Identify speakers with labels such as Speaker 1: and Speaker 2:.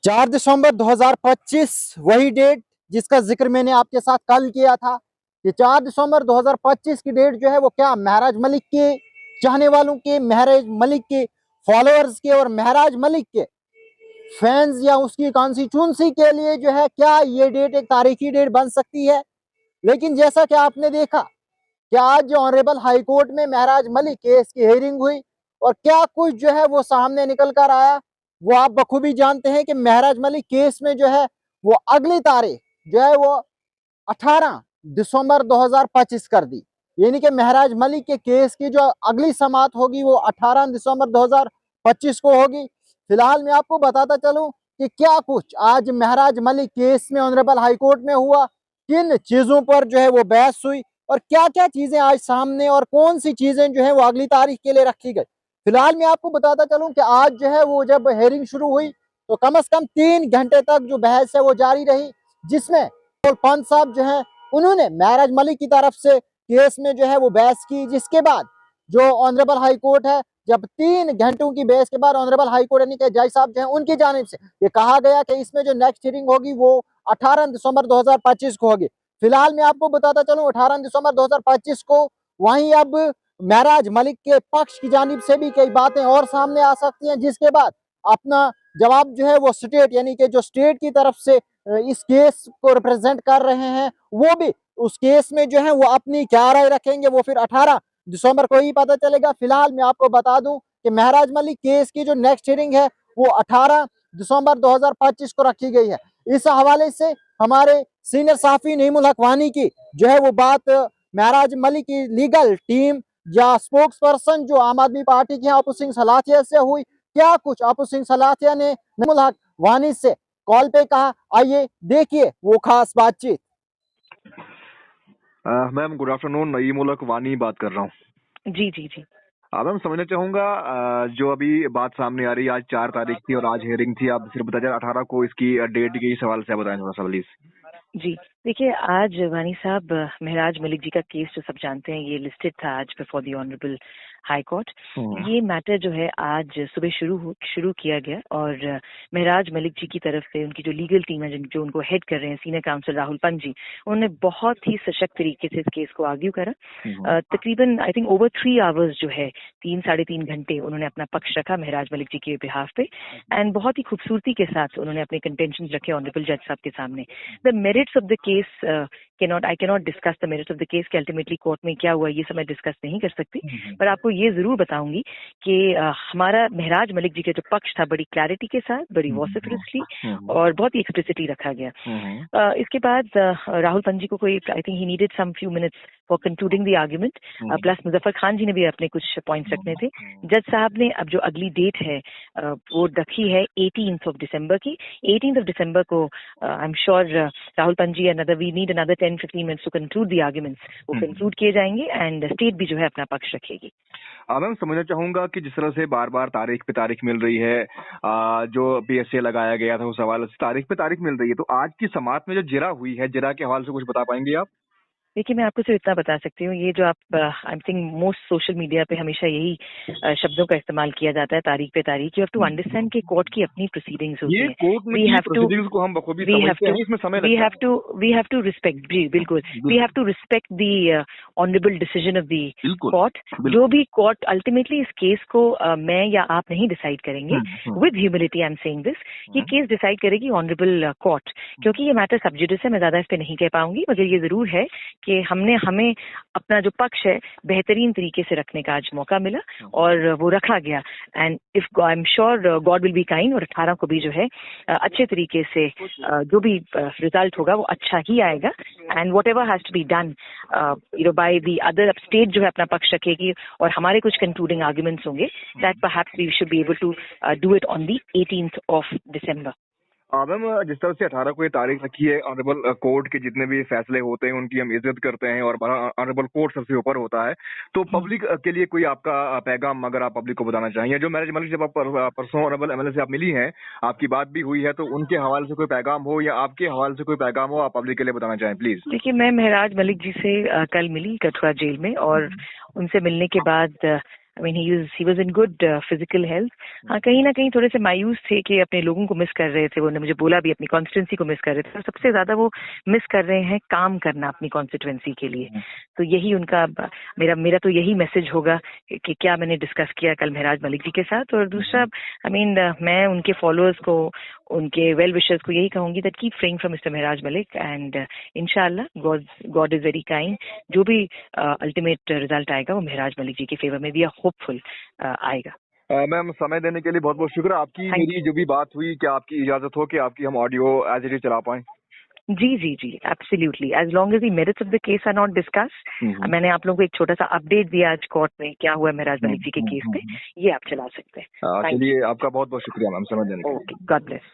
Speaker 1: 4 दिसंबर 2025 वही डेट जिसका जिक्र मैंने आपके साथ कल किया था कि 4 दिसंबर 2025 की डेट जो है वो क्या महराज मलिक के चाहने वालों के, महराज मलिक के फॉलोअर्स के और महराज मलिक के फैंस या उसकी कॉन्स्टिट्यूंसी के लिए जो है क्या ये डेट एक तारीखी डेट बन सकती है। लेकिन जैसा कि आपने देखा कि आज जो ऑनरेबल हाई कोर्ट में महराज मलिक केस की हेयरिंग हुई और क्या कुछ जो है वो सामने निकल कर आया, वो आप बखूबी जानते हैं कि महराज मलिक केस में जो है वो अगली तारीख जो है वो 18 दिसंबर 2025 कर दी। यानी कि महराज मलिक के केस की जो अगली समाअत होगी वो 18 दिसंबर 2025 को होगी। फिलहाल मैं आपको बताता चलूं कि क्या कुछ आज महराज मलिक केस में ऑनरेबल हाई कोर्ट में हुआ, किन चीजों पर जो है वो बहस हुई और क्या क्या चीजें आज सामने और कौन सी चीजें जो है वो अगली तारीख के लिए रखी गई। फिलहाल मैं आपको बताता चलूं कि आज जो है वो जब हेयरिंग शुरू हुई तो कम से कम 3 घंटे तक जो बहस है वो जारी रही, जिसमें पंत साहब जो है उन्होंने महराज मलिक की तरफ से केस में जो है वो बहस की, जिसके बाद जो ऑनरेबल हाई कोर्ट है जब 3 घंटों की बहस के बाद ऑनरेबल हाई कोर्ट यानी कि जज साहब जो है उनकी जानिब से ये कहा गया कि इसमें जो नेक्स्ट हियरिंग होगी वो 18 दिसंबर 2025 को होगी। फिलहाल मैं आपको बताता चलूं 18 दिसंबर 2025 को वहीं अब महराज मलिक के पक्ष की जानिब से भी कई बातें और सामने आ सकती हैं, जिसके बाद अपना जवाब जो है वो स्टेट यानी कि जो स्टेट की तरफ से इस केस को रिप्रेजेंट कर रहे हैं वो भी उस केस में जो है वो अपनी क्या राय रखेंगे वो फिर 18 दिसंबर को ही पता चलेगा। फिलहाल मैं आपको बता दूं कि महराज मलिक केस की जो नेक्स्ट हियरिंग है वो 18 दिसंबर 2025 को रखी गई है। इस हवाले से हमारे सीनियर साफी नईमुल हक वानी की जो है वो बात महराज मलिक की लीगल टीम या स्पोक्स पर्सन जो आम आदमी पार्टी के अबू सिंह सलाथिया से हुई, क्या कुछ अबू सिंह सलाथिया ने नईमुल हक वानी से कॉल पे कहा, आइए देखिए वो खास बातचीत।
Speaker 2: मैम गुड आफ्टरनून, नईमुल हक वानी बात कर रहा हूँ।
Speaker 3: जी जी जी।
Speaker 2: मैम समझना चाहूंगा जो अभी बात सामने आ रही है, आज 4 तारीख थी और आज हेयरिंग थी, आप सिर्फ बताया 18 को इसकी डेट के सवाल से बताएं थोड़ा सा प्लीज।
Speaker 3: जी देखिए, आज वानी साहब महराज मलिक जी का केस जो सब जानते हैं ये लिस्टेड था आज before the honourable high court. ये मैटर जो है आज सुबह शुरू किया गया और महराज मलिक जी की तरफ से उनकी जो लीगल टीम है जो उनको हेड कर रहे हैं सीनियर काउंसिल राहुल पंत जी, उन्होंने बहुत ही सशक्त तरीके से इस केस को आर्ग्यू करा। तकरीबन आई थिंक ओवर 3 आवर्स जो है 3-3.5 घंटे उन्होंने अपना पक्ष रखा महराज मलिक जी के बिहाफ पे एंड बहुत ही खूबसूरती के साथ उन्होंने अपने कंटेंशन रखे ऑनरेबल जज साहब के सामने। The merits of the case I cannot discuss the merits of the case कि अल्टीमेटली कोर्ट में क्या हुआ ये सब मैं डिस्कस नहीं कर सकती, पर आपको ये जरूर बताऊंगी कि हमारा महराज मलिक जी का जो पक्ष था बड़ी क्लैरिटी के साथ, बड़ी वॉसिफरसली और बहुत ही एक्सप्लिसिटली रखा गया। इसके बाद राहुल पंत जी को कोई I think he needed some few minutes for concluding the argument, plus Muzaffar Khan ji ने भी अपने कुछ पॉइंट्स रखने थे। जज साहब ने अब जो अगली डेट है वो रखी है 18 दिसंबर की। 18 दिसंबर को I am sure Rahul Pant ji we need another 10-15 minutes to conclude the arguments, वो कंक्लूड किए जाएंगे एंड स्टेट भी जो है अपना पक्ष रखेगी।
Speaker 2: मैम समझना चाहूंगा कि जिस तरह से बार बार तारीख पे तारीख मिल रही है, जो PSA लगाया गया था उस हवाले से तारीख पे तारीख मिल रही है, तो आज की समाअत में जो जिरा हुई है, जिरा के हवाले से कुछ बता पाएंगे आप?
Speaker 3: देखिए, मैं आपको सिर्फ इतना बता सकती हूँ, ये जो आप I think most social media पे हमेशा यही शब्दों का इस्तेमाल किया जाता है तारीख पे तारीख। यू हैव टू अंडरस्टैंड कि कोर्ट की अपनी प्रोसीडिंग्स होती हैं। वी हैव टू रिस्पेक्ट, जी बिल्कुल, we have to respect the honourable decision of the court. जो भी कोर्ट अल्टीमेटली इस केस को मैं या आप नहीं डिसाइड करेंगे, with humility I am saying this, ये केस डिसाइड करेगी ऑनरेबल कोर्ट, क्योंकि ये मैटर सब जुडिस है। मैं ज्यादा इस पे नहीं कह पाऊंगी, मगर ये जरूर है कि हमें अपना जो पक्ष है बेहतरीन तरीके से रखने का आज मौका मिला और वो रखा गया। And if I am sure God will be kind, और 18 को भी जो है अच्छे तरीके से जो भी रिजल्ट होगा वो अच्छा ही आएगा। And whatever has to be done by the other state जो है अपना पक्ष रखेगी और हमारे कुछ कंक्लूडिंग आर्ग्यूमेंट्स होंगे, that perhaps we should be able to do it on the 18 December.
Speaker 2: Ma'am जिस तरह से 18 को ये तारीख रखी है, ऑनरेबल कोर्ट के जितने भी फैसले होते हैं उनकी हम इज्जत करते हैं और ऑनरेबल कोर्ट सबसे ऊपर होता है, तो पब्लिक के लिए कोई आपका पैगाम अगर आप पब्लिक को बताना चाहिए, जो मैरिज मलिक जब आप परसों ऑनरेबल MLA से आप मिली हैं, आपकी बात भी हुई है, तो उनके हवाले से कोई पैगाम हो या आपके हवाले से कोई पैगाम हो आप पब्लिक के लिए बताना चाहें प्लीज।
Speaker 3: देखिए, मैं महराज मलिक जी से कल मिली कठुआ जेल में और उनसे मिलने के बाद I mean he was in good physical health. हाँ, कहीं ना कहीं थोड़े से मायूस थे कि अपने लोगों को मिस कर रहे थे। उन्होंने मुझे बोला भी अपनी कॉन्स्टिट्यूंसी को मिस कर रहे थे, और सबसे ज्यादा वो मिस कर रहे हैं काम करना अपनी कॉन्स्टिट्यूंसी के लिए। तो यही उनका मेरा तो यही मैसेज होगा कि क्या मैंने डिस्कस किया कल महराज मलिक जी के साथ। और दूसरा, आई मीन मैं उनके फॉलोअर्स को, उनके वेल विशर्स को यही कहूंगी that keep praying for mister Maharaj Malik, and इंशाल्लाह गॉड इज वेरी काइंड। जो भी अल्टीमेट रिजल्ट आएगा वो महराज मलिक जी के फेवर में भी होपफुल आएगा।
Speaker 2: मैम, समय देने के लिए बहुत बहुत शुक्रिया। आपकी मेरी जो भी बात हुई, क्या आपकी इजाजत हो कि आपकी हम ऑडियो एज इट इज चला पाएं?
Speaker 3: जी, absolutely, as long as the merits of the case are not discussed. मैंने आप लोगों को एक छोटा सा अपडेट दिया आज कोर्ट में क्या हुआ महराज मलिक जी के केस पे, ये आप चला सकते हैं।
Speaker 2: चलिए, आपका बहुत बहुत शुक्रिया मैम समय देने के लिए।
Speaker 3: Okay, God bless.